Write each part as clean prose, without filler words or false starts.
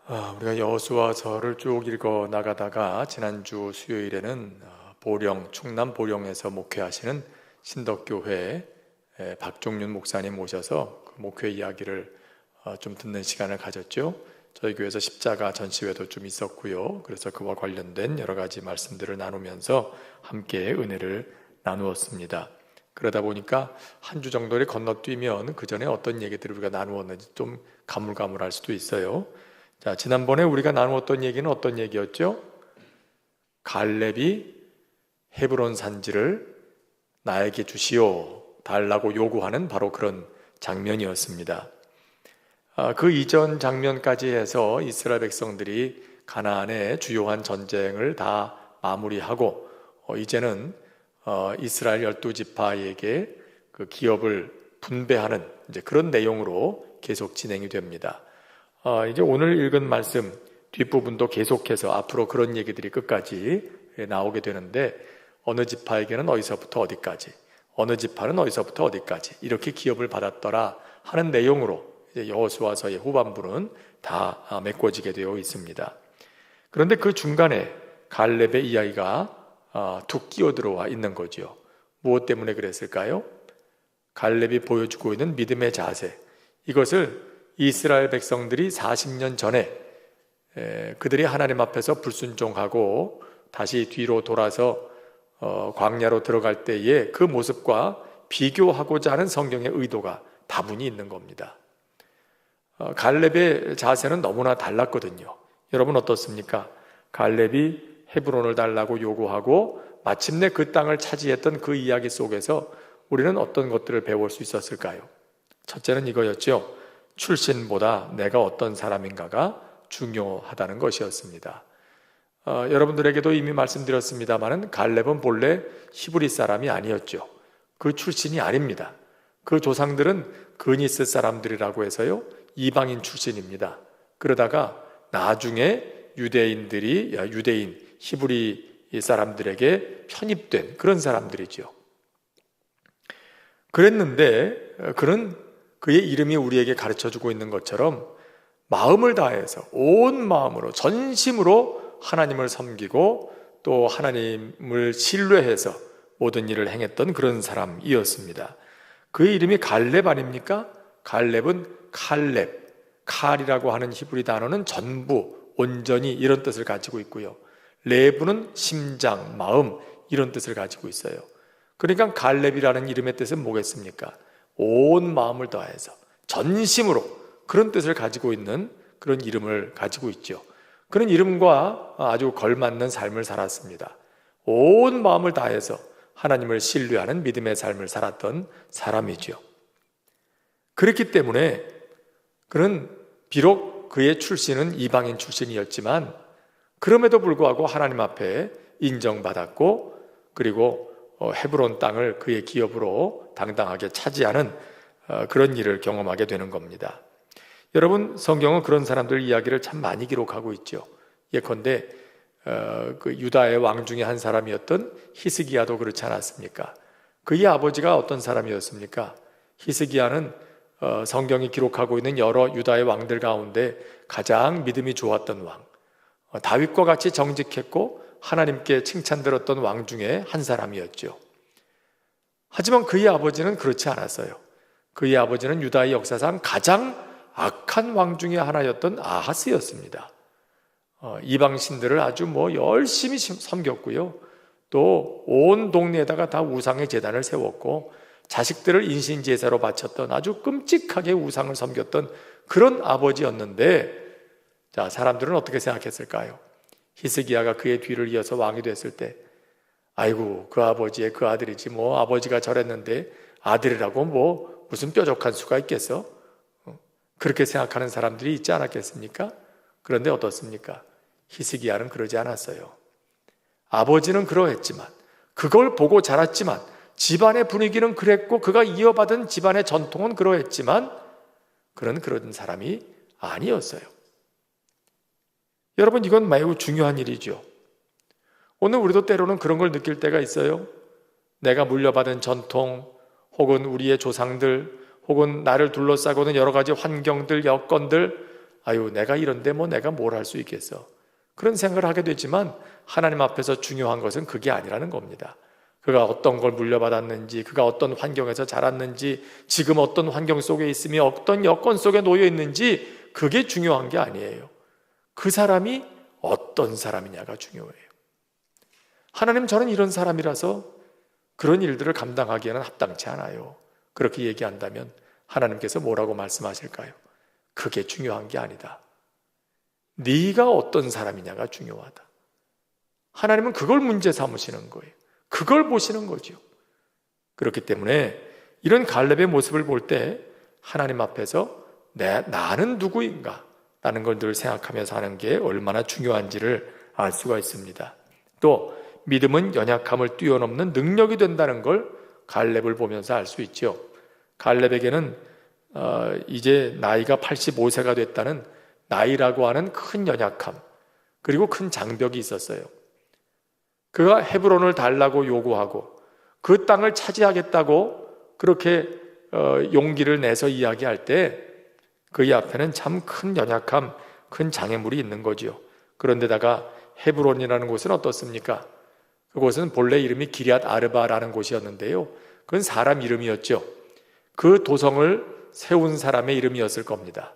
우리가 여호수아서를 쭉 읽어 나가다가 지난주 수요일에는 충남 보령에서 목회하시는 신덕교회 박종윤 목사님 모셔서 그 목회 이야기를 좀 듣는 시간을 가졌죠. 저희 교회에서 십자가 전시회도 좀 있었고요. 그래서 그와 관련된 여러 가지 말씀들을 나누면서 함께 은혜를 나누었습니다. 그러다 보니까 한 주 정도를 건너뛰면 그 전에 어떤 얘기들을 우리가 나누었는지 좀 가물가물할 수도 있어요. 자, 지난번에 우리가 나누었던 얘기는 어떤 얘기였죠? 갈렙이 헤브론 산지를 나에게 주시오 달라고 요구하는 바로 그런 장면이었습니다. 그 이전 장면까지 해서 이스라엘 백성들이 가나안의 주요한 전쟁을 다 마무리하고 이제는 이스라엘 12지파에게 그 기업을 분배하는 이제 그런 내용으로 계속 진행이 됩니다. 이제 오늘 읽은 말씀 뒷부분도 계속해서 앞으로 그런 얘기들이 끝까지 나오게 되는데, 어느 지파에게는 어디서부터 어디까지, 어느 지파는 어디서부터 어디까지 이렇게 기업을 받았더라 하는 내용으로 이제 여호수아서의 후반부는 다 메꿔지게 되어 있습니다. 그런데 그 중간에 갈렙의 이야기가 툭 끼어들어와 있는 거죠. 무엇 때문에 그랬을까요? 갈렙이 보여주고 있는 믿음의 자세, 이것을 이스라엘 백성들이 40년 전에 그들이 하나님 앞에서 불순종하고 다시 뒤로 돌아서 광야로 들어갈 때의 그 모습과 비교하고자 하는 성경의 의도가 다분히 있는 겁니다. 갈렙의 자세는 너무나 달랐거든요. 여러분 어떻습니까? 갈렙이 헤브론을 달라고 요구하고 마침내 그 땅을 차지했던 그 이야기 속에서 우리는 어떤 것들을 배울 수 있었을까요? 첫째는 이거였죠. 출신보다 내가 어떤 사람인가가 중요하다는 것이었습니다. 여러분들에게도 이미 말씀드렸습니다만 갈렙은 본래 히브리 사람이 아니었죠. 그 출신이 아닙니다. 그 조상들은 그니스 사람들이라고 해서요, 이방인 출신입니다. 그러다가 나중에 유대인 히브리 사람들에게 편입된 그런 사람들이죠. 그랬는데 그의 이름이 우리에게 가르쳐주고 있는 것처럼 마음을 다해서 온 마음으로 전심으로 하나님을 섬기고 또 하나님을 신뢰해서 모든 일을 행했던 그런 사람이었습니다. 그의 이름이 갈렙 아닙니까? 갈렙은 칼이라고 하는 히브리 단어는 전부, 온전히 이런 뜻을 가지고 있고요. 레브는 심장, 마음 이런 뜻을 가지고 있어요. 그러니까 갈렙이라는 이름의 뜻은 뭐겠습니까? 온 마음을 다해서 전심으로 그런 뜻을 가지고 있는 그런 이름을 가지고 있죠. 그런 이름과 아주 걸맞는 삶을 살았습니다. 온 마음을 다해서 하나님을 신뢰하는 믿음의 삶을 살았던 사람이죠. 그렇기 때문에 그는 비록 그의 출신은 이방인 출신이었지만 그럼에도 불구하고 하나님 앞에 인정받았고, 그리고 헤브론 땅을 그의 기업으로 당당하게 차지하는 그런 일을 경험하게 되는 겁니다. 여러분, 성경은 그런 사람들 이야기를 참 많이 기록하고 있죠. 예컨대 그 유다의 왕 중에 한 사람이었던 히스기야도 그렇지 않았습니까? 그의 아버지가 어떤 사람이었습니까? 히스기야는 성경이 기록하고 있는 여러 유다의 왕들 가운데 가장 믿음이 좋았던 왕, 다윗과 같이 정직했고 하나님께 칭찬들었던 왕 중에 한 사람이었죠. 하지만 그의 아버지는 그렇지 않았어요. 그의 아버지는 유다의 역사상 가장 악한 왕 중에 하나였던 아하스였습니다. 이방 신들을 아주 열심히 섬겼고요. 또 온 동네에다가 다 우상의 제단을 세웠고 자식들을 인신제사로 바쳤던 아주 끔찍하게 우상을 섬겼던 그런 아버지였는데, 자, 사람들은 어떻게 생각했을까요? 히스기야가 그의 뒤를 이어서 왕이 됐을 때, 아이고, 그 아버지의 그 아들이지 아버지가 저랬는데 아들이라고 무슨 뾰족한 수가 있겠어? 그렇게 생각하는 사람들이 있지 않았겠습니까? 그런데 어떻습니까? 히스기야는 그러지 않았어요. 아버지는 그러했지만, 그걸 보고 자랐지만, 집안의 분위기는 그랬고 그가 이어받은 집안의 전통은 그러했지만 그런 사람이 아니었어요. 여러분, 이건 매우 중요한 일이죠. 오늘 우리도 때로는 그런 걸 느낄 때가 있어요. 내가 물려받은 전통, 혹은 우리의 조상들, 혹은 나를 둘러싸고 있는 여러 가지 환경들, 여건들, 아유, 내가 이런데 뭐 내가 뭘 할 수 있겠어. 그런 생각을 하게 되지만 하나님 앞에서 중요한 것은 그게 아니라는 겁니다. 그가 어떤 걸 물려받았는지, 그가 어떤 환경에서 자랐는지, 지금 어떤 환경 속에 있으며 어떤 여건 속에 놓여 있는지, 그게 중요한 게 아니에요. 그 사람이 어떤 사람이냐가 중요해요. 하나님, 저는 이런 사람이라서 그런 일들을 감당하기에는 합당치 않아요. 그렇게 얘기한다면 하나님께서 뭐라고 말씀하실까요? 그게 중요한 게 아니다. 네가 어떤 사람이냐가 중요하다. 하나님은 그걸 문제 삼으시는 거예요. 그걸 보시는 거죠. 그렇기 때문에 이런 갈렙의 모습을 볼 때 하나님 앞에서 나는 누구인가? 라는 걸 늘 생각하면서 하는 게 얼마나 중요한지를 알 수가 있습니다. 또 믿음은 연약함을 뛰어넘는 능력이 된다는 걸 갈렙을 보면서 알 수 있죠. 갈렙에게는 이제 나이가 85세가 됐다는 나이라고 하는 큰 연약함, 그리고 큰 장벽이 있었어요. 그가 헤브론을 달라고 요구하고 그 땅을 차지하겠다고 그렇게 용기를 내서 이야기할 때 그의 앞에는 참 큰 연약함, 큰 장애물이 있는 거죠. 그런데다가 헤브론이라는 곳은 어떻습니까? 그곳은 본래 이름이 기럇 아르바라는 곳이었는데요, 그건 사람 이름이었죠. 그 도성을 세운 사람의 이름이었을 겁니다.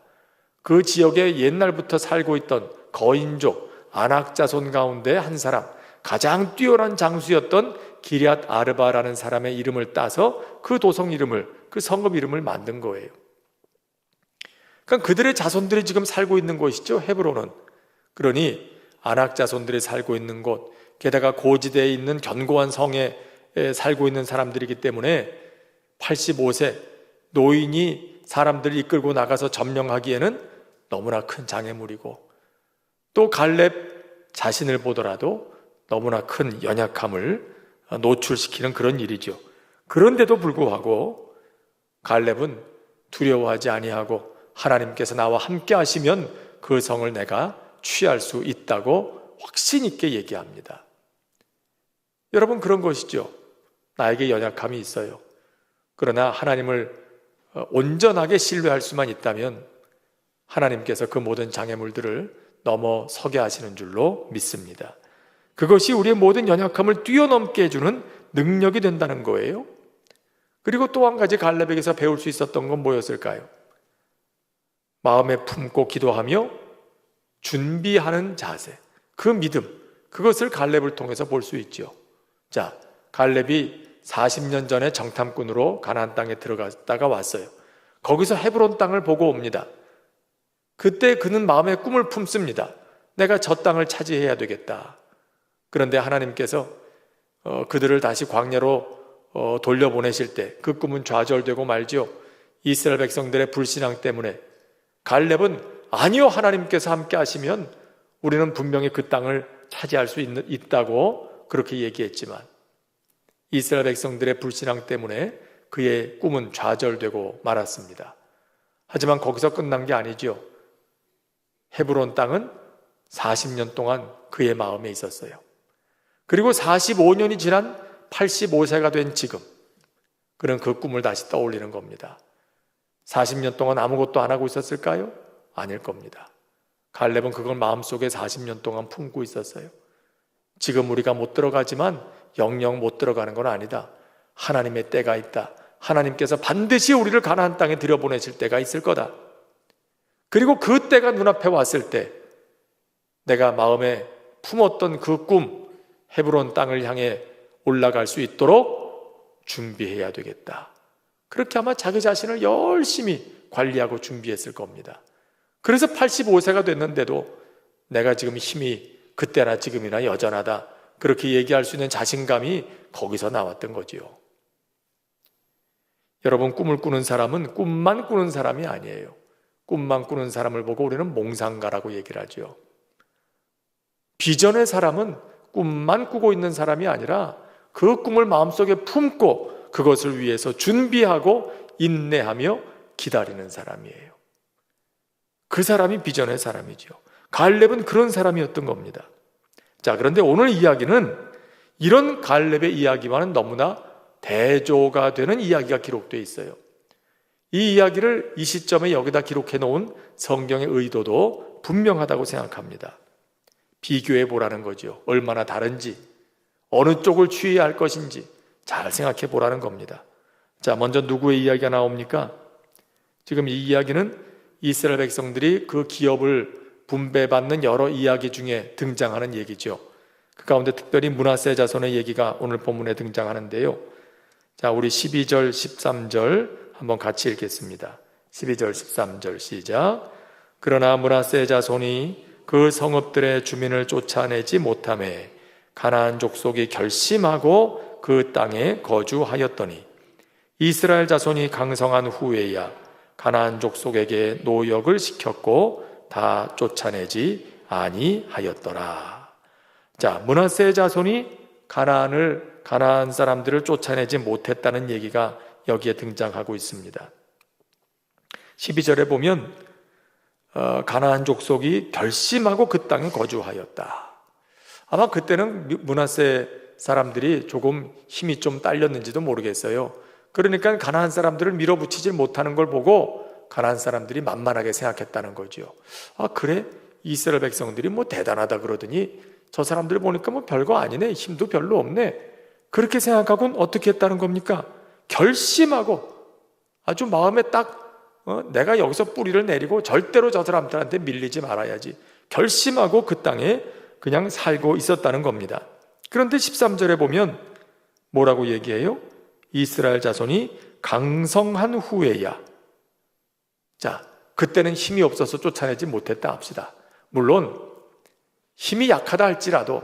그 지역에 옛날부터 살고 있던 거인족 아낙 자손 가운데 한 사람, 가장 뛰어난 장수였던 기럇 아르바라는 사람의 이름을 따서 그 도성 이름을, 그 성읍 이름을 만든 거예요. 그러니까 그들의 자손들이 지금 살고 있는 곳이죠, 헤브론은. 그러니 아낙 자손들이 살고 있는 곳, 게다가 고지대에 있는 견고한 성에 살고 있는 사람들이기 때문에 85세 노인이 사람들을 이끌고 나가서 점령하기에는 너무나 큰 장애물이고, 또 갈렙 자신을 보더라도 너무나 큰 연약함을 노출시키는 그런 일이죠. 그런데도 불구하고 갈렙은 두려워하지 아니하고 하나님께서 나와 함께 하시면 그 성을 내가 취할 수 있다고 확신 있게 얘기합니다. 여러분, 그런 것이죠. 나에게 연약함이 있어요. 그러나 하나님을 온전하게 신뢰할 수만 있다면 하나님께서 그 모든 장애물들을 넘어서게 하시는 줄로 믿습니다. 그것이 우리의 모든 연약함을 뛰어넘게 해주는 능력이 된다는 거예요. 그리고 또 한 가지 갈렙에게서 배울 수 있었던 건 뭐였을까요? 마음에 품고 기도하며 준비하는 자세, 그 믿음, 그것을 갈렙을 통해서 볼 수 있죠. 자, 갈렙이 40년 전에 정탐꾼으로 가나안 땅에 들어갔다가 왔어요. 거기서 헤브론 땅을 보고 옵니다. 그때 그는 마음에 꿈을 품습니다. 내가 저 땅을 차지해야 되겠다. 그런데 하나님께서 그들을 다시 광야로 돌려보내실 때 그 꿈은 좌절되고 말지요. 이스라엘 백성들의 불신앙 때문에 갈렙은 아니요, 하나님께서 함께 하시면 우리는 분명히 그 땅을 차지할 수 있다고 그렇게 얘기했지만 이스라엘 백성들의 불신앙 때문에 그의 꿈은 좌절되고 말았습니다. 하지만 거기서 끝난 게 아니죠. 헤브론 땅은 40년 동안 그의 마음에 있었어요. 그리고 45년이 지난 85세가 된 지금 그는 그 꿈을 다시 떠올리는 겁니다. 40년 동안 아무것도 안 하고 있었을까요? 아닐 겁니다. 갈렙은 그걸 마음속에 40년 동안 품고 있었어요. 지금 우리가 못 들어가지만 영영 못 들어가는 건 아니다. 하나님의 때가 있다. 하나님께서 반드시 우리를 가나안 땅에 들여보내실 때가 있을 거다. 그리고 그 때가 눈앞에 왔을 때 내가 마음에 품었던 그 꿈, 헤브론 땅을 향해 올라갈 수 있도록 준비해야 되겠다. 그렇게 아마 자기 자신을 열심히 관리하고 준비했을 겁니다. 그래서 85세가 됐는데도 내가 지금 힘이 그때나 지금이나 여전하다, 그렇게 얘기할 수 있는 자신감이 거기서 나왔던 거지요. 여러분, 꿈을 꾸는 사람은 꿈만 꾸는 사람이 아니에요. 꿈만 꾸는 사람을 보고 우리는 몽상가라고 얘기를 하죠. 비전의 사람은 꿈만 꾸고 있는 사람이 아니라 그 꿈을 마음속에 품고 그것을 위해서 준비하고 인내하며 기다리는 사람이에요. 그 사람이 비전의 사람이죠. 갈렙은 그런 사람이었던 겁니다. 자, 그런데 오늘 이야기는 이런 갈렙의 이야기와는 너무나 대조가 되는 이야기가 기록되어 있어요. 이 이야기를 이 시점에 여기다 기록해 놓은 성경의 의도도 분명하다고 생각합니다. 비교해 보라는 거죠. 얼마나 다른지, 어느 쪽을 취해야 할 것인지 잘 생각해 보라는 겁니다. 자, 먼저 누구의 이야기가 나옵니까? 지금 이 이야기는 이스라엘 백성들이 그 기업을 분배받는 여러 이야기 중에 등장하는 얘기죠. 그 가운데 특별히 므낫세 자손의 얘기가 오늘 본문에 등장하는데요. 자, 우리 12절, 13절 한번 같이 읽겠습니다. 12절, 13절 시작. 그러나 므낫세 자손이 그 성읍들의 주민을 쫓아내지 못하매 가나안 족속이 결심하고 그 땅에 거주하였더니 이스라엘 자손이 강성한 후에야 가나안 족속에게 노역을 시켰고 다 쫓아내지 아니하였더라. 자, 므낫세 자손이 가나안 사람들을 쫓아내지 못했다는 얘기가 여기에 등장하고 있습니다. 12절에 보면 가나안 족속이 결심하고 그 땅에 거주하였다. 아마 그때는 므낫세 사람들이 조금 힘이 좀 딸렸는지도 모르겠어요. 그러니까 가나안 사람들을 밀어붙이지 못하는 걸 보고 가나안 사람들이 만만하게 생각했다는 거죠. 아, 그래? 이스라엘 백성들이 뭐 대단하다 그러더니 저 사람들 보니까 뭐 별거 아니네, 힘도 별로 없네, 그렇게 생각하고는 어떻게 했다는 겁니까? 결심하고 아주 마음에 딱 내가 여기서 뿌리를 내리고 절대로 저 사람들한테 밀리지 말아야지, 결심하고 그 땅에 그냥 살고 있었다는 겁니다. 그런데 13절에 보면 뭐라고 얘기해요? 이스라엘 자손이 강성한 후에야. 자, 그때는 힘이 없어서 쫓아내지 못했다 합시다. 물론 힘이 약하다 할지라도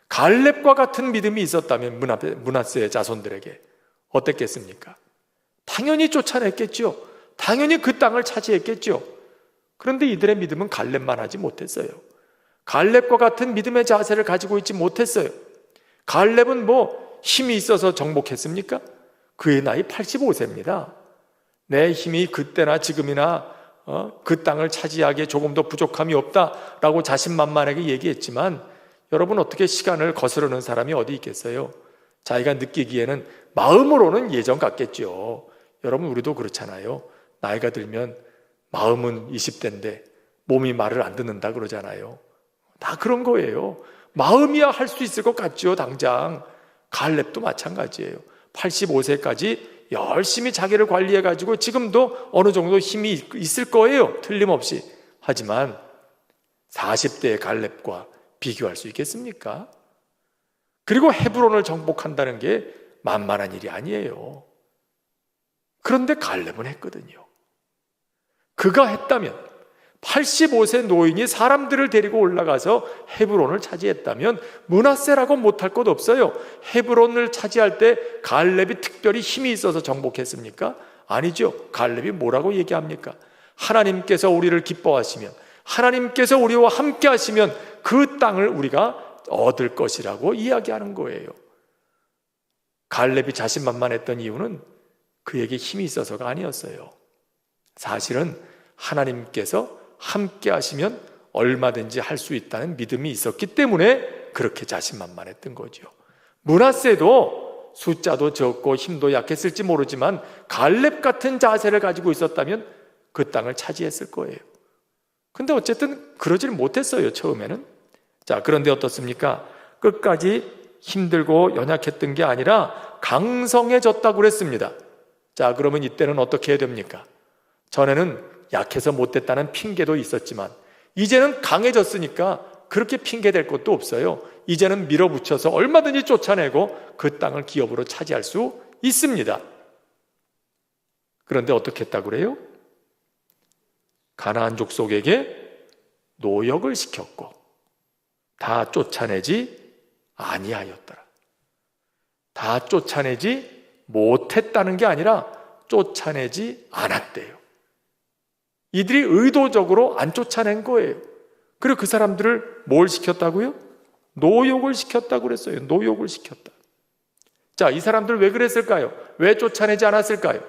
갈렙과 같은 믿음이 있었다면 므낫세의 자손들에게 어땠겠습니까? 당연히 쫓아냈겠죠. 당연히 그 땅을 차지했겠죠. 그런데 이들의 믿음은 갈렙만 하지 못했어요. 갈렙과 같은 믿음의 자세를 가지고 있지 못했어요. 갈렙은 뭐 힘이 있어서 정복했습니까? 그의 나이 85세입니다. 내 힘이 그때나 지금이나 그 땅을 차지하기에 조금 더 부족함이 없다라고 자신만만하게 얘기했지만, 여러분 어떻게 시간을 거스르는 사람이 어디 있겠어요? 자기가 느끼기에는 마음으로는 예전 같겠죠. 여러분 우리도 그렇잖아요. 나이가 들면 마음은 20대인데 몸이 말을 안 듣는다 그러잖아요. 다 그런 거예요. 마음이야 할 수 있을 것 같죠. 당장 갈렙도 마찬가지예요. 85세까지 열심히 자기를 관리해가지고 지금도 어느 정도 힘이 있을 거예요, 틀림없이. 하지만 40대의 갈렙과 비교할 수 있겠습니까? 그리고 헤브론을 정복한다는 게 만만한 일이 아니에요. 그런데 갈렙은 했거든요. 그가 했다면, 85세 노인이 사람들을 데리고 올라가서 헤브론을 차지했다면 므낫세라고 못할 것 없어요. 헤브론을 차지할 때 갈렙이 특별히 힘이 있어서 정복했습니까? 아니죠. 갈렙이 뭐라고 얘기합니까? 하나님께서 우리를 기뻐하시면, 하나님께서 우리와 함께 하시면 그 땅을 우리가 얻을 것이라고 이야기하는 거예요. 갈렙이 자신만만했던 이유는 그에게 힘이 있어서가 아니었어요. 사실은 하나님께서 함께 하시면 얼마든지 할 수 있다는 믿음이 있었기 때문에 그렇게 자신만만했던 거죠. 므낫세도 숫자도 적고 힘도 약했을지 모르지만 갈렙 같은 자세를 가지고 있었다면 그 땅을 차지했을 거예요. 근데 어쨌든 그러질 못했어요, 처음에는. 자, 그런데 어떻습니까? 끝까지 힘들고 연약했던 게 아니라 강성해졌다고 그랬습니다. 자, 그러면 이때는 어떻게 해야 됩니까? 전에는 약해서 못됐다는 핑계도 있었지만 이제는 강해졌으니까 그렇게 핑계댈 것도 없어요. 이제는 밀어붙여서 얼마든지 쫓아내고 그 땅을 기업으로 차지할 수 있습니다. 그런데 어떻게 했다고 그래요? 가나안 족속에게 노역을 시켰고 다 쫓아내지 아니하였더라. 다 쫓아내지 못했다는 게 아니라 쫓아내지 않았대요. 이들이 의도적으로 안 쫓아낸 거예요. 그리고 그 사람들을 뭘 시켰다고요? 노역을 시켰다고 그랬어요. 노역을 시켰다. 자, 이 사람들 왜 그랬을까요? 왜 쫓아내지 않았을까요?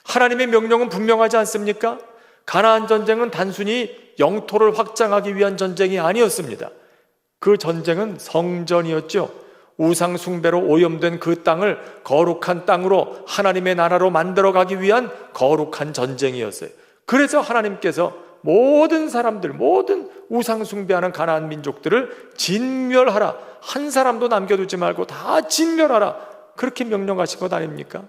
하나님의 명령은 분명하지 않습니까? 가나안 전쟁은 단순히 영토를 확장하기 위한 전쟁이 아니었습니다. 그 전쟁은 성전이었죠. 우상 숭배로 오염된 그 땅을 거룩한 땅으로 하나님의 나라로 만들어가기 위한 거룩한 전쟁이었어요. 그래서 하나님께서 모든 사람들, 모든 우상 숭배하는 가나안 민족들을 진멸하라, 한 사람도 남겨두지 말고 다 진멸하라, 그렇게 명령하신 것 아닙니까?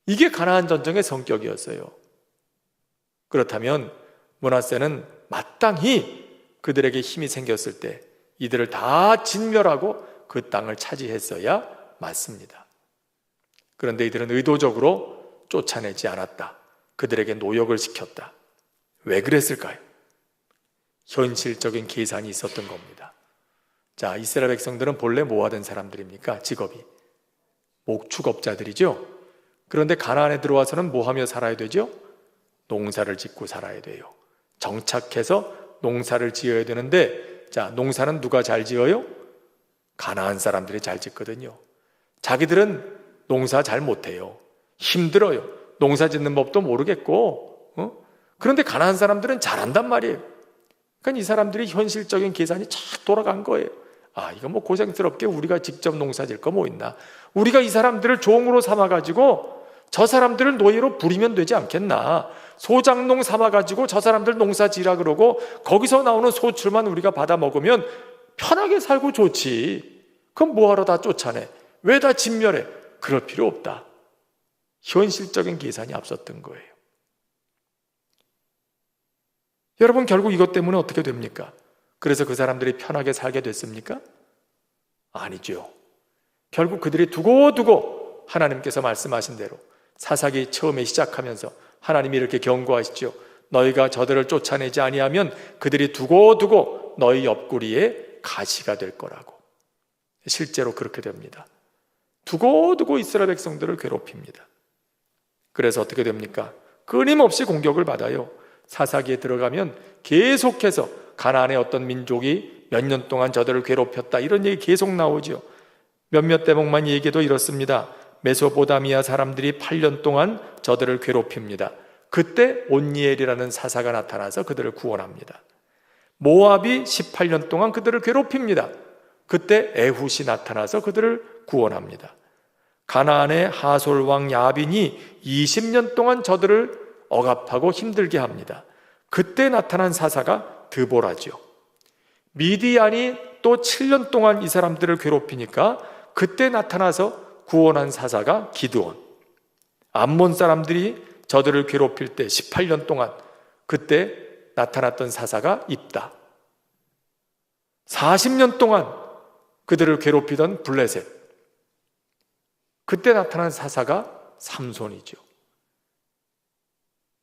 이게 가나안 전쟁의 성격이었어요. 그렇다면 므낫세는 마땅히 그들에게 힘이 생겼을 때 이들을 다 진멸하고 그 땅을 차지했어야 맞습니다. 그런데 이들은 의도적으로 쫓아내지 않았다. 그들에게 노역을 시켰다. 왜 그랬을까요? 현실적인 계산이 있었던 겁니다. 자, 이스라엘 백성들은 본래 뭐 하던 사람들입니까? 직업이 목축업자들이죠. 그런데 가나안에 들어와서는 뭐 하며 살아야 되죠? 농사를 짓고 살아야 돼요. 정착해서 농사를 지어야 되는데, 자, 농사는 누가 잘 지어요? 가나안 사람들이 잘 짓거든요. 자기들은 농사 잘 못해요. 힘들어요. 농사 짓는 법도 모르겠고, 그런데 가나안 사람들은 잘한단 말이에요. 그러니까 이 사람들이 현실적인 계산이 착 돌아간 거예요. 아, 이거 뭐 고생스럽게 우리가 직접 농사 질 거 뭐 있나? 우리가 이 사람들을 종으로 삼아가지고 저 사람들을 노예로 부리면 되지 않겠나? 소장농 삼아가지고 저 사람들 농사 지라 그러고 거기서 나오는 소출만 우리가 받아 먹으면 편하게 살고 좋지. 그럼 뭐하러 다 쫓아내? 왜 다 진멸해? 그럴 필요 없다. 현실적인 계산이 앞섰던 거예요. 여러분, 결국 이것 때문에 어떻게 됩니까? 그래서 그 사람들이 편하게 살게 됐습니까? 아니죠. 결국 그들이 두고두고 하나님께서 말씀하신 대로 사사기 처음에 시작하면서 하나님이 이렇게 경고하시죠. 너희가 저들을 쫓아내지 아니하면 그들이 두고두고 너희 옆구리에 가시가 될 거라고. 실제로 그렇게 됩니다. 두고두고 이스라엘 백성들을 괴롭힙니다. 그래서 어떻게 됩니까? 끊임없이 공격을 받아요. 사사기에 들어가면 계속해서 가나안의 어떤 민족이 몇 년 동안 저들을 괴롭혔다, 이런 얘기 계속 나오죠. 몇몇 대목만 얘기해도 이렇습니다. 메소포타미아 사람들이 8년 동안 저들을 괴롭힙니다. 그때 온니엘이라는 사사가 나타나서 그들을 구원합니다. 모압이 18년 동안 그들을 괴롭힙니다. 그때 에훗이 나타나서 그들을 구원합니다. 가나안의 하솔 왕 야빈이 20년 동안 저들을 억압하고 힘들게 합니다. 그때 나타난 사사가 드보라죠. 미디안이 또 7년 동안 이 사람들을 괴롭히니까 그때 나타나서 구원한 사사가 기드온. 암몬 사람들이 저들을 괴롭힐 때 18년 동안 그때 나타났던 사사가 입다. 40년 동안 그들을 괴롭히던 블레셋, 그때 나타난 사사가 삼손이죠.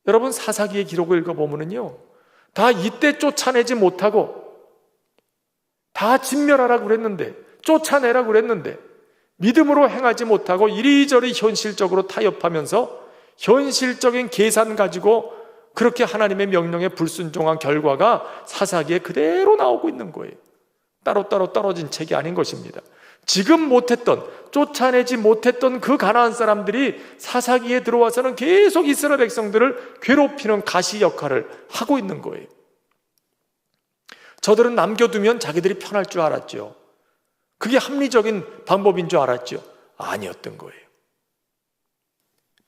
여러분, 사사기의 기록을 읽어보면요, 다 이때 쫓아내지 못하고 다 진멸하라고 그랬는데, 쫓아내라고 그랬는데 믿음으로 행하지 못하고 이리저리 현실적으로 타협하면서 현실적인 계산 가지고 그렇게 하나님의 명령에 불순종한 결과가 사사기에 그대로 나오고 있는 거예요. 따로따로 떨어진 책이 아닌 것입니다. 지금 못했던, 쫓아내지 못했던 그 가나안 사람들이 사사기에 들어와서는 계속 이스라엘 백성들을 괴롭히는 가시 역할을 하고 있는 거예요. 저들은 남겨두면 자기들이 편할 줄 알았죠. 그게 합리적인 방법인 줄 알았죠. 아니었던 거예요.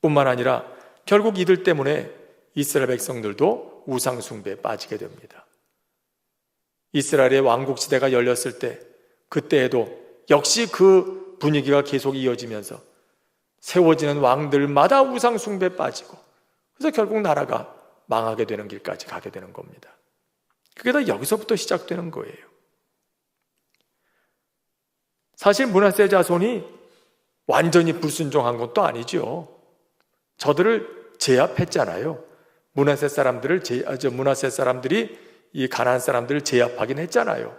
뿐만 아니라 결국 이들 때문에 이스라엘 백성들도 우상 숭배에 빠지게 됩니다. 이스라엘의 왕국 시대가 열렸을 때, 그때에도 역시 그 분위기가 계속 이어지면서 세워지는 왕들마다 우상 숭배에 빠지고, 그래서 결국 나라가 망하게 되는 길까지 가게 되는 겁니다. 그게 다 여기서부터 시작되는 거예요. 사실 므낫세 자손이 완전히 불순종한 것도 아니죠. 저들을 제압했잖아요. 므낫세 사람들이 이 가나안 사람들을 제압하긴 했잖아요.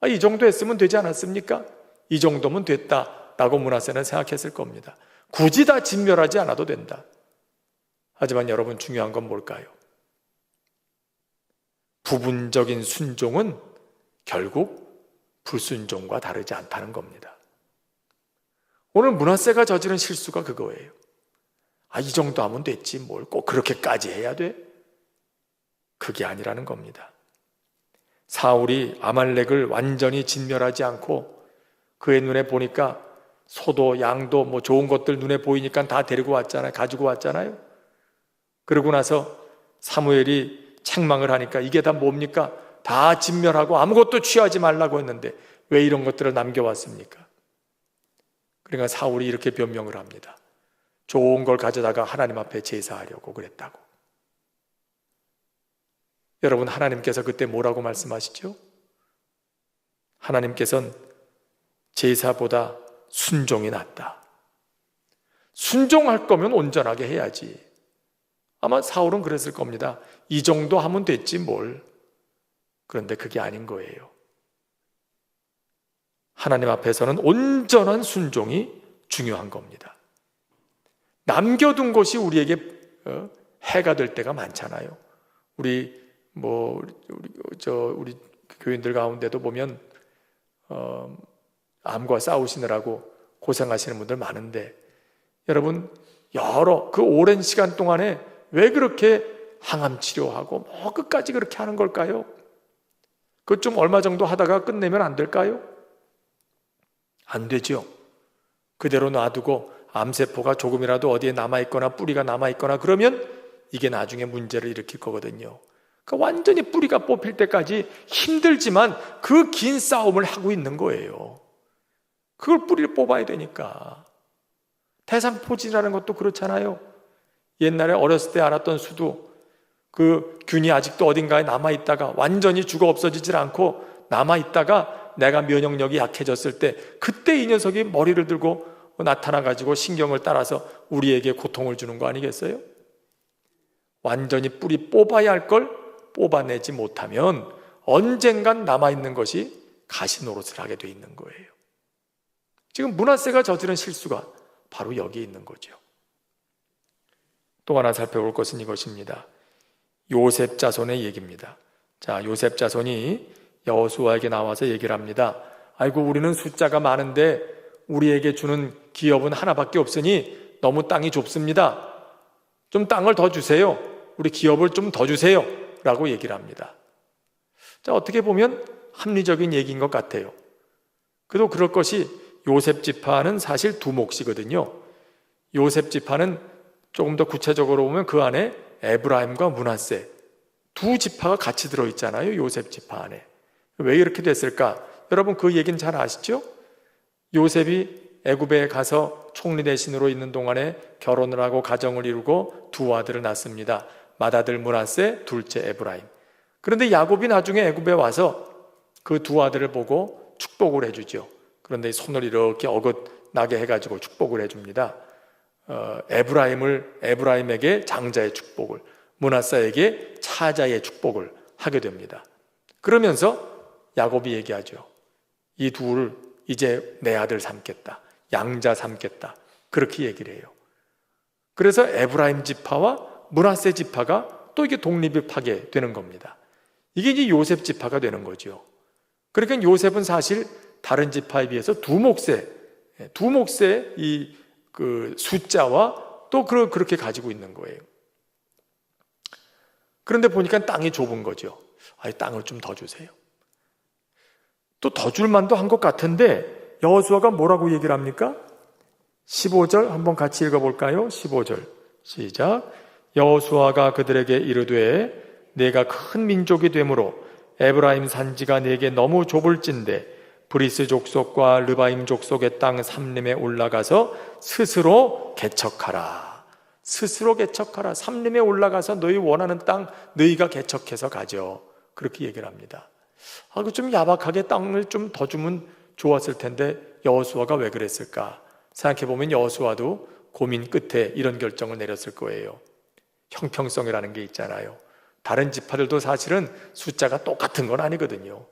이 정도 했으면 되지 않았습니까? 이 정도면 됐다라고 므낫세는 생각했을 겁니다. 굳이 다 진멸하지 않아도 된다. 하지만 여러분, 중요한 건 뭘까요? 부분적인 순종은 결국 불순종과 다르지 않다는 겁니다. 오늘 므낫세가 저지른 실수가 그거예요. 이 정도 하면 됐지, 뭘 꼭 그렇게까지 해야 돼? 그게 아니라는 겁니다. 사울이 아말렉을 완전히 진멸하지 않고 그의 눈에 보니까 소도 양도 뭐 좋은 것들 눈에 보이니까 다 데리고 왔잖아요. 가지고 왔잖아요. 그러고 나서 사무엘이 책망을 하니까 이게 다 뭡니까? 다 진멸하고 아무것도 취하지 말라고 했는데 왜 이런 것들을 남겨왔습니까? 그러니까 사울이 이렇게 변명을 합니다. 좋은 걸 가져다가 하나님 앞에 제사하려고 그랬다고. 여러분, 하나님께서 그때 뭐라고 말씀하시죠? 하나님께서는 제사보다 순종이 낫다. 순종할 거면 온전하게 해야지. 아마 사울은 그랬을 겁니다. 이 정도 하면 됐지 뭘. 그런데 그게 아닌 거예요. 하나님 앞에서는 온전한 순종이 중요한 겁니다. 남겨둔 것이 우리에게 해가 될 때가 많잖아요. 우리 교인들 가운데도 보면 암과 싸우시느라고 고생하시는 분들 많은데, 여러분 그 오랜 시간 동안에 왜 그렇게 항암 치료하고 끝까지 그렇게 하는 걸까요? 그것 좀 얼마 정도 하다가 끝내면 안 될까요? 안 되죠. 그대로 놔두고 암세포가 조금이라도 어디에 남아있거나 뿌리가 남아있거나 그러면 이게 나중에 문제를 일으킬 거거든요. 그러니까 완전히 뿌리가 뽑힐 때까지 힘들지만 그 긴 싸움을 하고 있는 거예요. 그걸 뿌리를 뽑아야 되니까. 대상포진이라는 것도 그렇잖아요. 옛날에 어렸을 때 알았던 수도 그 균이 아직도 어딘가에 남아있다가 완전히 죽어 없어지질 않고 남아있다가 내가 면역력이 약해졌을 때 그때 이 녀석이 머리를 들고 나타나가지고 신경을 따라서 우리에게 고통을 주는 거 아니겠어요? 완전히 뿌리 뽑아야 할 걸 뽑아내지 못하면 언젠간 남아있는 것이 가시노릇을 하게 돼 있는 거예요. 지금 므낫세가 저지른 실수가 바로 여기에 있는 거죠. 또 하나 살펴볼 것은 이것입니다. 요셉 자손의 얘기입니다. 자, 요셉 자손이 여호수아에게 나와서 얘기를 합니다. 아이고, 우리는 숫자가 많은데 우리에게 주는 기업은 하나밖에 없으니 너무 땅이 좁습니다. 좀 땅을 더 주세요. 우리 기업을 좀 더 주세요. 라고 얘기를 합니다. 자, 어떻게 보면 합리적인 얘기인 것 같아요. 그래도 그럴 것이 요셉 지파는 사실 두 몫이거든요. 요셉 지파는 조금 더 구체적으로 보면 그 안에 에브라임과 므낫세 두 지파가 같이 들어있잖아요. 요셉 지파 안에. 왜 이렇게 됐을까? 여러분 그 얘기는 잘 아시죠? 요셉이 애굽에 가서 총리 대신으로 있는 동안에 결혼을 하고 가정을 이루고 두 아들을 낳습니다. 맏아들 므낫세, 둘째 에브라임. 그런데 야곱이 나중에 애굽에 와서 그 두 아들을 보고 축복을 해주죠. 그런데 손을 이렇게 어긋나게 해가지고 축복을 해줍니다. 에브라임에게 장자의 축복을, 므낫세에게 차자의 축복을 하게 됩니다. 그러면서 야곱이 얘기하죠. 이 둘을 이제 내 아들 삼겠다, 양자 삼겠다, 그렇게 얘기를 해요. 그래서 에브라임 지파와 므낫세 지파가 또 이게 독립을 하게 되는 겁니다. 이게 이제 요셉 지파가 되는 거죠. 그러니까 요셉은 사실 다른 지파에 비해서 두 몫의 이 숫자와 또 그렇게 가지고 있는 거예요. 그런데 보니까 땅이 좁은 거죠. 땅을 좀 더 주세요. 또 더 줄 만도 한 것 같은데 여호수아가 뭐라고 얘기를 합니까? 15절 한번 같이 읽어볼까요? 15절 시작. 여호수아가 그들에게 이르되 내가 큰 민족이 되므로 에브라임 산지가 내게 너무 좁을진대 브리스 족속과 르바임 족속의 땅 삼림에 올라가서 스스로 개척하라. 스스로 개척하라. 삼림에 올라가서 너희 원하는 땅 너희가 개척해서 가져. 그렇게 얘기를 합니다. 좀 야박하게 땅을 좀 더 주면 좋았을 텐데 여호수아가 왜 그랬을까? 생각해보면 여호수아도 고민 끝에 이런 결정을 내렸을 거예요. 형평성이라는 게 있잖아요. 다른 지파들도 사실은 숫자가 똑같은 건 아니거든요.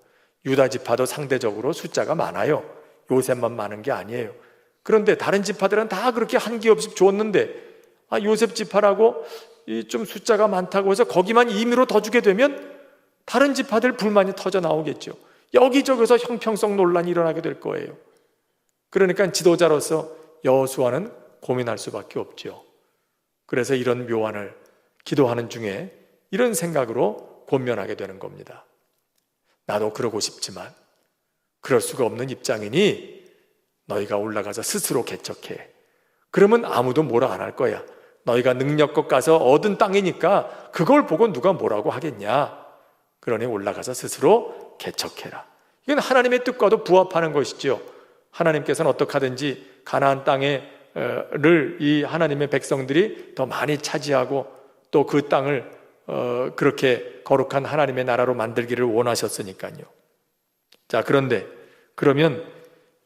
유다 지파도 상대적으로 숫자가 많아요. 요셉만 많은 게 아니에요. 그런데 다른 지파들은 다 그렇게 한 기 없이 줬는데 요셉 지파라고 좀 숫자가 많다고 해서 거기만 임의로 더 주게 되면 다른 지파들 불만이 터져 나오겠죠. 여기저기서 형평성 논란이 일어나게 될 거예요. 그러니까 지도자로서 여호수아는 고민할 수밖에 없죠. 그래서 이런 묘안을 기도하는 중에 이런 생각으로 권면하게 되는 겁니다. 나도 그러고 싶지만 그럴 수가 없는 입장이니 너희가 올라가서 스스로 개척해. 그러면 아무도 뭐라 안 할 거야. 너희가 능력껏 가서 얻은 땅이니까 그걸 보고 누가 뭐라고 하겠냐. 그러니 올라가서 스스로 개척해라. 이건 하나님의 뜻과도 부합하는 것이죠. 하나님께서는 어떻게 하든지 가나안 땅을 이 하나님의 백성들이 더 많이 차지하고 또 그 땅을 그렇게 거룩한 하나님의 나라로 만들기를 원하셨으니까요. 자, 그런데 그러면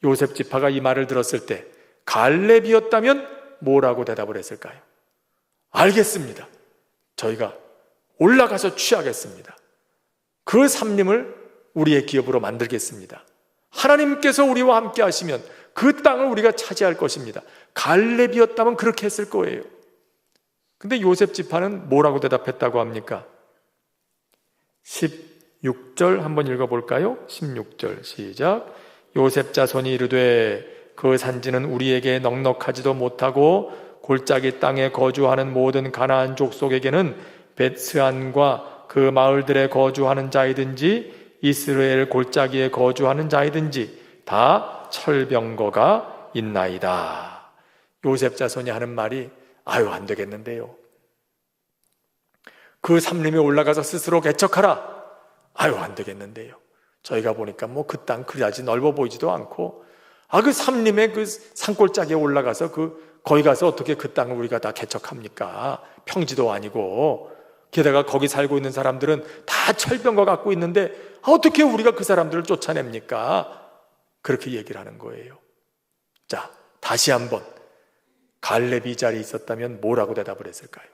요셉 지파가 이 말을 들었을 때 갈렙이었다면 뭐라고 대답을 했을까요? 알겠습니다. 저희가 올라가서 취하겠습니다. 그 삼림을 우리의 기업으로 만들겠습니다. 하나님께서 우리와 함께 하시면 그 땅을 우리가 차지할 것입니다. 갈렙이었다면 그렇게 했을 거예요. 근데 요셉 지파는 뭐라고 대답했다고 합니까? 16절 한번 읽어볼까요? 16절 시작. 요셉 자손이 이르되 그 산지는 우리에게 넉넉하지도 못하고 골짜기 땅에 거주하는 모든 가나안 족속에게는 벳스안과 그 마을들에 거주하는 자이든지 이스라엘 골짜기에 거주하는 자이든지 다 철병거가 있나이다. 요셉 자손이 하는 말이 아유 안 되겠는데요. 그 삼림에 올라가서 스스로 개척하라. 아유 안 되겠는데요. 저희가 보니까 뭐 그 땅 그다지 넓어 보이지도 않고 그 삼림의 그 산골짜기에 올라가서 거기 가서 어떻게 그 땅을 우리가 다 개척합니까? 평지도 아니고 게다가 거기 살고 있는 사람들은 다 철병거 갖고 있는데 어떻게 우리가 그 사람들을 쫓아냅니까? 그렇게 얘기를 하는 거예요. 자, 다시 한번 갈렙이 이 자리에 있었다면 뭐라고 대답을 했을까요?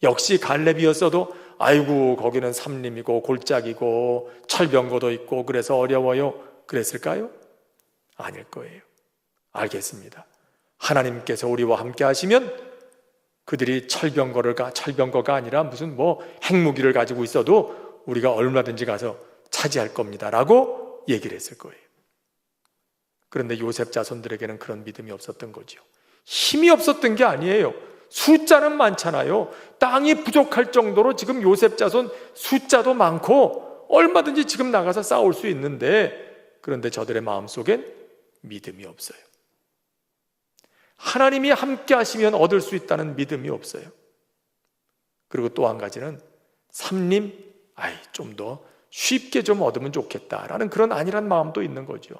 역시 갈렙이었어도 아이고 거기는 삼림이고 골짜기고 철병거도 있고 그래서 어려워요 그랬을까요? 아닐 거예요. 알겠습니다. 하나님께서 우리와 함께 하시면 그들이 철병거가 아니라 무슨 핵무기를 가지고 있어도 우리가 얼마든지 가서 차지할 겁니다 라고 얘기를 했을 거예요. 그런데 요셉 자손들에게는 그런 믿음이 없었던 거죠. 힘이 없었던 게 아니에요. 숫자는 많잖아요. 땅이 부족할 정도로 지금 요셉 자손 숫자도 많고 얼마든지 지금 나가서 싸울 수 있는데 그런데 저들의 마음속엔 믿음이 없어요. 하나님이 함께 하시면 얻을 수 있다는 믿음이 없어요. 그리고 또 한 가지는 삼림, 좀 더 쉽게 좀 얻으면 좋겠다라는 그런 안일한 마음도 있는 거죠.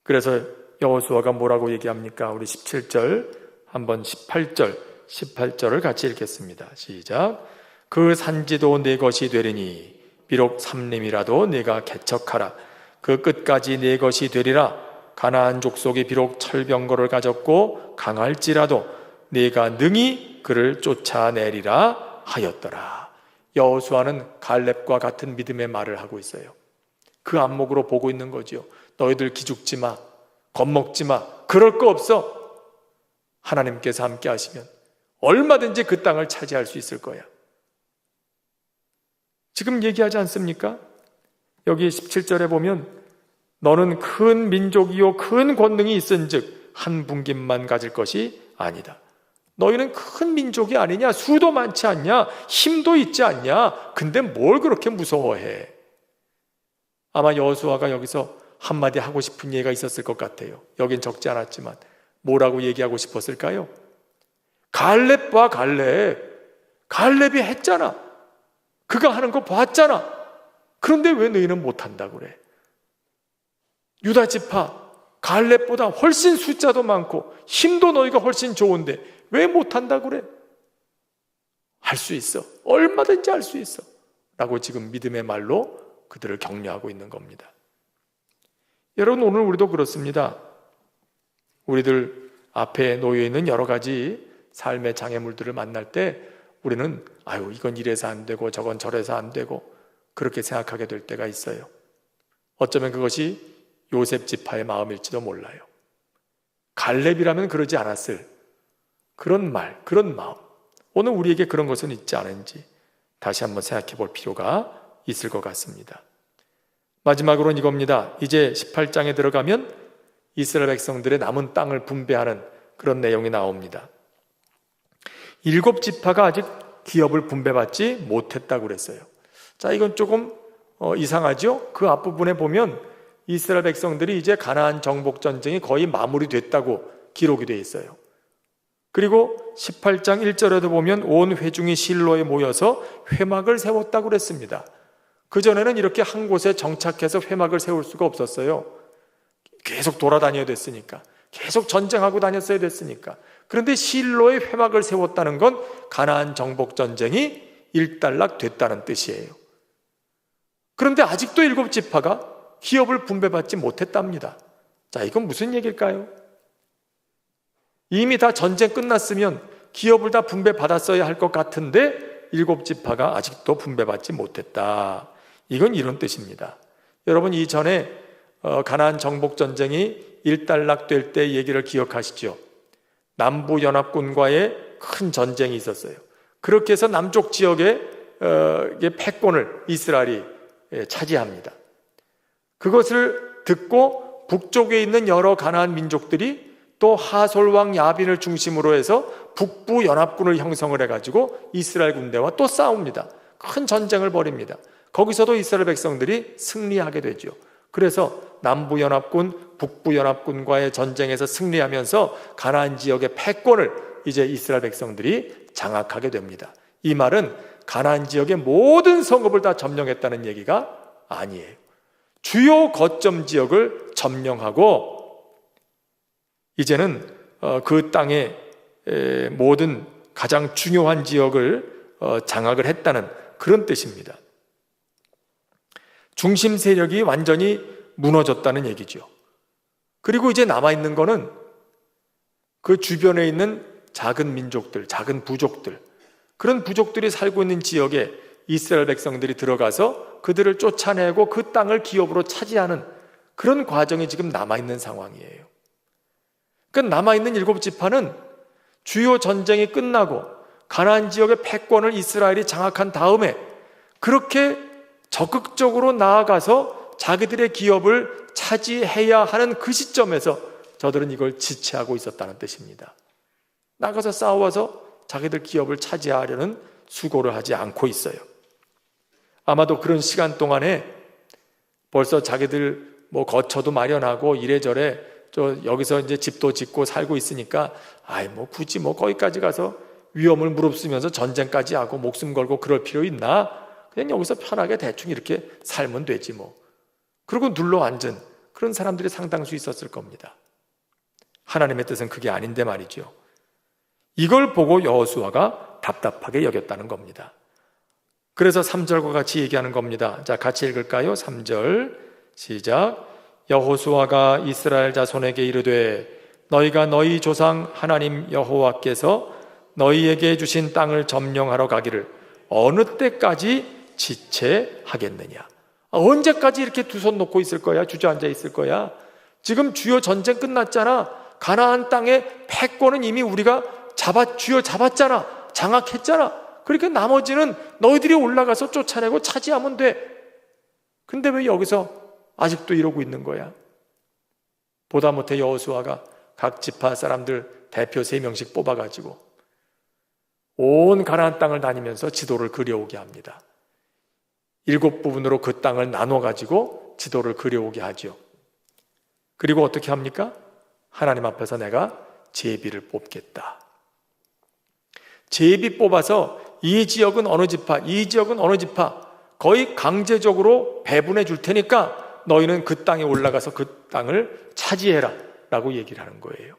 그래서 여호수아가 뭐라고 얘기합니까? 우리 17절 한번 18절을 같이 읽겠습니다. 시작. 그 산지도 내 것이 되리니 비록 삼림이라도 내가 개척하라. 그 끝까지 내 것이 되리라. 가나안 족속이 비록 철병거를 가졌고 강할지라도 내가 능히 그를 쫓아내리라 하였더라. 여호수아는 갈렙과 같은 믿음의 말을 하고 있어요. 그 안목으로 보고 있는 거죠. 너희들 기죽지 마, 겁먹지 마, 그럴 거 없어. 하나님께서 함께 하시면 얼마든지 그 땅을 차지할 수 있을 거야. 지금 얘기하지 않습니까? 여기 17절에 보면 너는 큰 민족이요 큰 권능이 있은즉 한 분깃만 가질 것이 아니다. 너희는 큰 민족이 아니냐? 수도 많지 않냐? 힘도 있지 않냐? 근데 뭘 그렇게 무서워해? 아마 여호수아가 여기서 한마디 하고 싶은 얘기가 있었을 것 같아요. 여긴 적지 않았지만 뭐라고 얘기하고 싶었을까요? 갈렙 봐, 갈렙이 했잖아. 그가 하는 거 봤잖아. 그런데 왜 너희는 못한다고 그래? 유다 지파 갈렙보다 훨씬 숫자도 많고 힘도 너희가 훨씬 좋은데 왜 못한다고 그래? 할 수 있어. 얼마든지 할 수 있어 라고 지금 믿음의 말로 그들을 격려하고 있는 겁니다. 여러분, 오늘 우리도 그렇습니다. 우리들 앞에 놓여있는 여러 가지 삶의 장애물들을 만날 때 우리는 이건 이래서 안 되고 저건 저래서 안 되고 그렇게 생각하게 될 때가 있어요. 어쩌면 그것이 요셉 지파의 마음일지도 몰라요. 갈렙이라면 그러지 않았을 그런 말, 그런 마음. 오늘 우리에게 그런 것은 있지 않은지 다시 한번 생각해 볼 필요가 있을 것 같습니다. 마지막으로는 이겁니다. 이제 18장에 들어가면 이스라엘 백성들의 남은 땅을 분배하는 그런 내용이 나옵니다. 7지파가 아직 기업을 분배받지 못했다고 그랬어요. 자, 이건 조금 이상하죠? 그 앞부분에 보면 이스라엘 백성들이 이제 가나안 정복 전쟁이 거의 마무리됐다고 기록이 되어 있어요. 그리고 18장 1절에도 보면 온 회중이 실로에 모여서 회막을 세웠다고 그랬습니다. 그전에는 이렇게 한 곳에 정착해서 회막을 세울 수가 없었어요. 계속 돌아다녀야 됐으니까, 계속 전쟁하고 다녔어야 됐으니까. 그런데 실로에 회막을 세웠다는 건 가나안 정복 전쟁이 일단락됐다는 뜻이에요. 그런데 아직도 7지파가 기업을 분배받지 못했답니다. 자, 이건 무슨 얘기일까요? 이미 다 전쟁 끝났으면 기업을 다 분배받았어야 할 것 같은데 7지파가 아직도 분배받지 못했다. 이건 이런 뜻입니다. 여러분, 이전에 가나안 정복 전쟁이 일단락될 때 얘기를 기억하시죠? 남부연합군과의 큰 전쟁이 있었어요. 그렇게 해서 남쪽 지역의 패권을 이스라엘이 차지합니다. 그것을 듣고 북쪽에 있는 여러 가나안 민족들이 또 하솔왕 야빈을 중심으로 해서 북부 연합군을 형성을 해가지고 이스라엘 군대와 또 싸웁니다. 큰 전쟁을 벌입니다. 거기서도 이스라엘 백성들이 승리하게 되죠. 그래서 남부 연합군, 북부 연합군과의 전쟁에서 승리하면서 가나안 지역의 패권을 이제 이스라엘 백성들이 장악하게 됩니다. 이 말은 가나안 지역의 모든 성읍을 다 점령했다는 얘기가 아니에요. 주요 거점 지역을 점령하고 이제는 그 땅의 모든 가장 중요한 지역을 장악을 했다는 그런 뜻입니다. 중심 세력이 완전히 무너졌다는 얘기죠. 그리고 이제 남아있는 거는 그 주변에 있는 작은 민족들, 작은 부족들, 그런 부족들이 살고 있는 지역에 이스라엘 백성들이 들어가서 그들을 쫓아내고 그 땅을 기업으로 차지하는 그런 과정이 지금 남아있는 상황이에요. 그러니까 남아있는 7지파는 주요 전쟁이 끝나고 가나안 지역의 패권을 이스라엘이 장악한 다음에 그렇게 적극적으로 나아가서 자기들의 기업을 차지해야 하는 그 시점에서 저들은 이걸 지체하고 있었다는 뜻입니다. 나가서 싸워서 자기들 기업을 차지하려는 수고를 하지 않고 있어요. 아마도 그런 시간 동안에 벌써 자기들 거처도 마련하고 이래저래 여기서 이제 집도 짓고 살고 있으니까 굳이 거기까지 가서 위험을 무릅쓰면서 전쟁까지 하고 목숨 걸고 그럴 필요 있나? 그냥 여기서 편하게 대충 이렇게 살면 되지 뭐. 그리고 눌러앉은 그런 사람들이 상당수 있었을 겁니다. 하나님의 뜻은 그게 아닌데 말이죠. 이걸 보고 여호수아가 답답하게 여겼다는 겁니다. 그래서 3절과 같이 얘기하는 겁니다. 자, 같이 읽을까요? 3절 시작. 여호수아가 이스라엘 자손에게 이르되 너희가 너희 조상 하나님 여호와께서 너희에게 주신 땅을 점령하러 가기를 어느 때까지 지체하겠느냐? 언제까지 이렇게 두 손 놓고 있을 거야? 주저앉아 있을 거야? 지금 주요 전쟁 끝났잖아. 가나안 땅의 패권은 이미 우리가 쥐어 잡았잖아. 장악했잖아. 그러니까 나머지는 너희들이 올라가서 쫓아내고 차지하면 돼. 근데 왜 여기서 아직도 이러고 있는 거야? 보다 못해 여호수아가 각 지파 사람들 대표 3명씩 뽑아가지고 온 가나안 땅을 다니면서 지도를 그려오게 합니다. 7부분으로 그 땅을 나눠가지고 지도를 그려오게 하죠. 그리고 어떻게 합니까? 하나님 앞에서 내가 제비를 뽑겠다. 제비 뽑아서 이 지역은 어느 지파, 이 지역은 어느 지파 거의 강제적으로 배분해 줄 테니까 너희는 그 땅에 올라가서 그 땅을 차지해라 라고 얘기를 하는 거예요.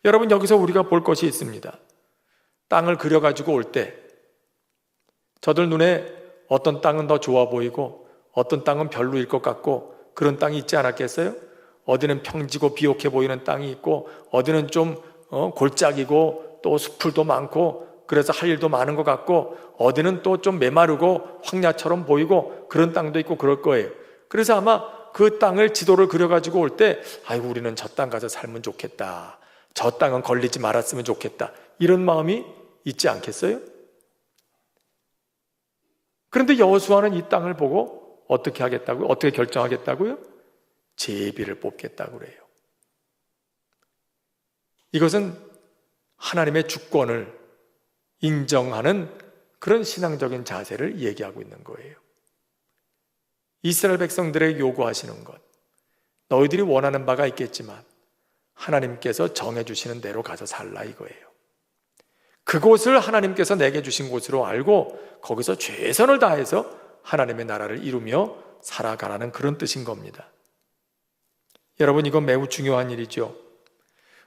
여러분, 여기서 우리가 볼 것이 있습니다. 땅을 그려가지고 올 때 저들 눈에 어떤 땅은 더 좋아 보이고 어떤 땅은 별로일 것 같고 그런 땅이 있지 않았겠어요? 어디는 평지고 비옥해 보이는 땅이 있고 어디는 좀 골짜기고 또 숲풀도 많고 그래서 할 일도 많은 것 같고 어디는 또 좀 메마르고 황야처럼 보이고 그런 땅도 있고 그럴 거예요. 그래서 아마 그 땅을 지도를 그려가지고 올 때 아이고 우리는 저 땅 가서 살면 좋겠다. 저 땅은 걸리지 말았으면 좋겠다. 이런 마음이 있지 않겠어요? 그런데 여호수아는 이 땅을 보고 어떻게 하겠다고요? 어떻게 결정하겠다고요? 제비를 뽑겠다고 그래요. 이것은 하나님의 주권을 인정하는 그런 신앙적인 자세를 얘기하고 있는 거예요. 이스라엘 백성들에게 요구하시는 것, 너희들이 원하는 바가 있겠지만 하나님께서 정해주시는 대로 가서 살라 이거예요. 그곳을 하나님께서 내게 주신 곳으로 알고 거기서 최선을 다해서 하나님의 나라를 이루며 살아가라는 그런 뜻인 겁니다. 여러분, 이건 매우 중요한 일이죠.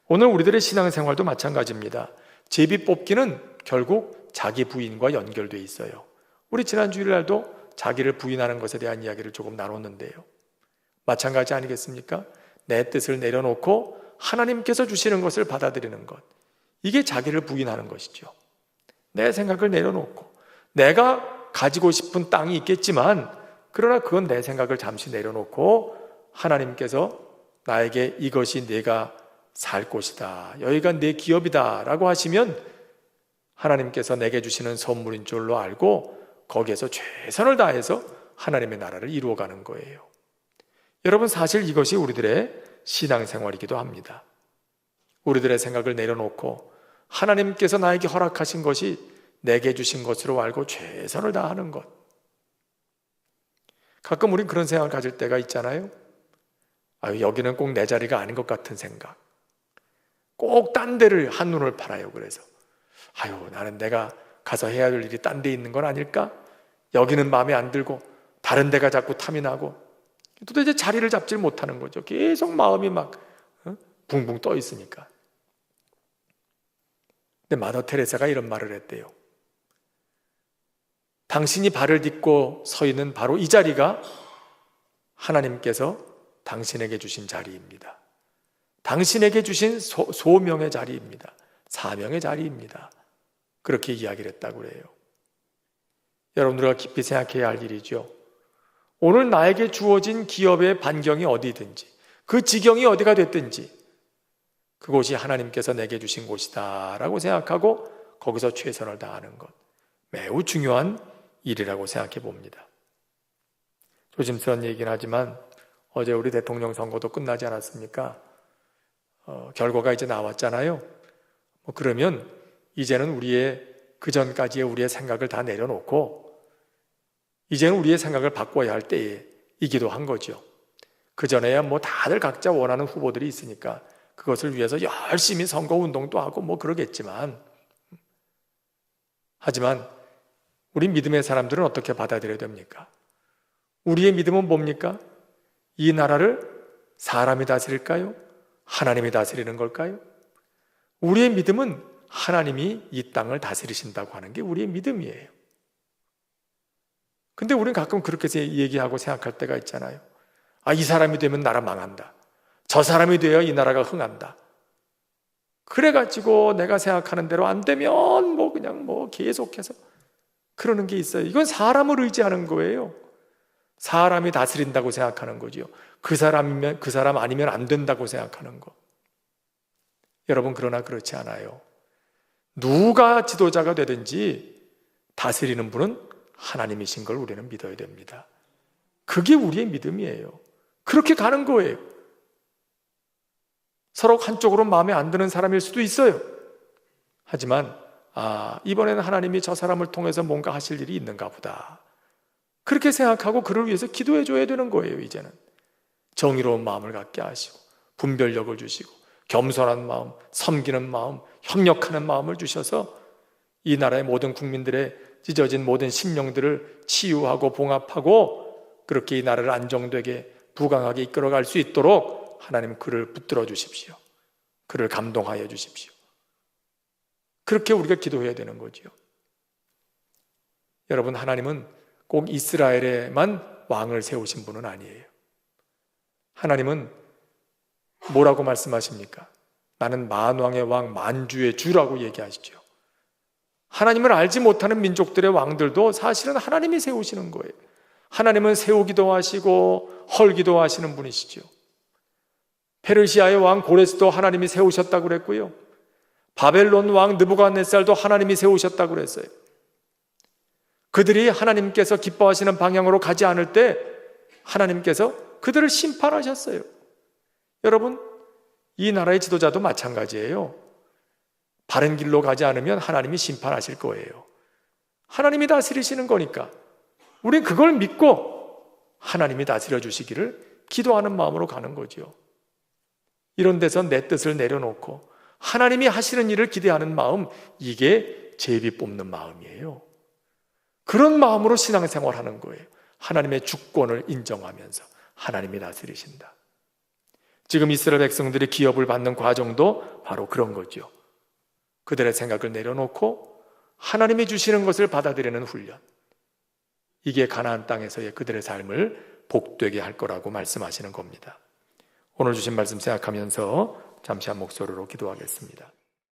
오늘 우리들의 신앙생활도 마찬가지입니다. 제비 뽑기는 결국 자기 부인과 연결되어 있어요. 우리 지난 주일날도 자기를 부인하는 것에 대한 이야기를 조금 나눴는데요. 마찬가지 아니겠습니까? 내 뜻을 내려놓고 하나님께서 주시는 것을 받아들이는 것, 이게 자기를 부인하는 것이죠. 내 생각을 내려놓고 내가 가지고 싶은 땅이 있겠지만 그러나 그건 내 생각을 잠시 내려놓고 하나님께서 나에게 이것이 내가 살 곳이다, 여기가 내 기업이다 라고 하시면 하나님께서 내게 주시는 선물인 줄로 알고 거기에서 최선을 다해서 하나님의 나라를 이루어가는 거예요. 여러분, 사실 이것이 우리들의 신앙생활이기도 합니다. 우리들의 생각을 내려놓고 하나님께서 나에게 허락하신 것이 내게 주신 것으로 알고 최선을 다하는 것. 가끔 우린 그런 생각을 가질 때가 있잖아요. 여기는 꼭 내 자리가 아닌 것 같은 생각, 꼭 딴 데를 한눈을 팔아요. 그래서 나는 내가 가서 해야 될 일이 딴 데 있는 건 아닐까? 여기는 마음에 안 들고 다른 데가 자꾸 탐이 나고 도대체 자리를 잡질 못하는 거죠. 계속 마음이 막 붕붕 떠 있으니까. 근데 마더 테레사가 이런 말을 했대요. 당신이 발을 딛고 서 있는 바로 이 자리가 하나님께서 당신에게 주신 자리입니다. 당신에게 주신 소명의 자리입니다. 사명의 자리입니다. 그렇게 이야기를 했다고 그래요. 여러분들과 깊이 생각해야 할 일이죠. 오늘 나에게 주어진 기업의 반경이 어디든지, 그 지경이 어디가 됐든지 그곳이 하나님께서 내게 주신 곳이다 라고 생각하고 거기서 최선을 다하는 것, 매우 중요한 일이라고 생각해 봅니다. 조심스러운 얘기긴 하지만 어제 우리 대통령 선거도 끝나지 않았습니까? 결과가 이제 나왔잖아요. 그러면 이제는 그 전까지의 우리의 생각을 다 내려놓고 이제는 우리의 생각을 바꿔야 할 때이기도 한 거죠. 그전에야 다들 각자 원하는 후보들이 있으니까 그것을 위해서 열심히 선거운동도 하고 그러겠지만, 하지만 우리 믿음의 사람들은 어떻게 받아들여야 됩니까? 우리의 믿음은 뭡니까? 이 나라를 사람이 다스릴까요? 하나님이 다스리는 걸까요? 우리의 믿음은 하나님이 이 땅을 다스리신다고 하는 게 우리의 믿음이에요. 근데 우리는 가끔 그렇게 얘기하고 생각할 때가 있잖아요. 이 사람이 되면 나라 망한다. 저 사람이 되어 이 나라가 흥한다. 그래가지고 내가 생각하는 대로 안 되면 그냥 계속해서 그러는 게 있어요. 이건 사람을 의지하는 거예요. 사람이 다스린다고 생각하는 거죠. 그 사람 아니면 안 된다고 생각하는 거. 여러분, 그러나 그렇지 않아요. 누가 지도자가 되든지 다스리는 분은 하나님이신 걸 우리는 믿어야 됩니다. 그게 우리의 믿음이에요. 그렇게 가는 거예요. 서로 한쪽으로 마음에 안 드는 사람일 수도 있어요. 하지만 이번에는 하나님이 저 사람을 통해서 뭔가 하실 일이 있는가 보다, 그렇게 생각하고 그를 위해서 기도해 줘야 되는 거예요. 이제는 정의로운 마음을 갖게 하시고 분별력을 주시고 겸손한 마음, 섬기는 마음, 협력하는 마음을 주셔서 이 나라의 모든 국민들의 찢어진 모든 심령들을 치유하고 봉합하고 그렇게 이 나라를 안정되게 부강하게 이끌어갈 수 있도록 하나님 그를 붙들어 주십시오. 그를 감동하여 주십시오. 그렇게 우리가 기도해야 되는 거지요. 여러분, 하나님은 꼭 이스라엘에만 왕을 세우신 분은 아니에요. 하나님은 뭐라고 말씀하십니까? 나는 만왕의 왕, 만주의 주라고 얘기하시죠. 하나님을 알지 못하는 민족들의 왕들도 사실은 하나님이 세우시는 거예요. 하나님은 세우기도 하시고 헐기도 하시는 분이시죠. 페르시아의 왕 고레스도 하나님이 세우셨다고 그랬고요. 바벨론 왕 느부갓네살도 하나님이 세우셨다고 그랬어요. 그들이 하나님께서 기뻐하시는 방향으로 가지 않을 때 하나님께서 그들을 심판하셨어요. 여러분, 이 나라의 지도자도 마찬가지예요. 바른 길로 가지 않으면 하나님이 심판하실 거예요. 하나님이 다스리시는 거니까 우린 그걸 믿고 하나님이 다스려 주시기를 기도하는 마음으로 가는 거죠. 이런 데서 내 뜻을 내려놓고 하나님이 하시는 일을 기대하는 마음, 이게 제비 뽑는 마음이에요. 그런 마음으로 신앙생활하는 거예요. 하나님의 주권을 인정하면서 하나님이 다스리신다. 지금 이스라엘 백성들이 기업을 받는 과정도 바로 그런 거죠. 그들의 생각을 내려놓고 하나님이 주시는 것을 받아들이는 훈련, 이게 가나안 땅에서의 그들의 삶을 복되게 할 거라고 말씀하시는 겁니다. 오늘 주신 말씀 생각하면서 잠시 한 목소리로 기도하겠습니다.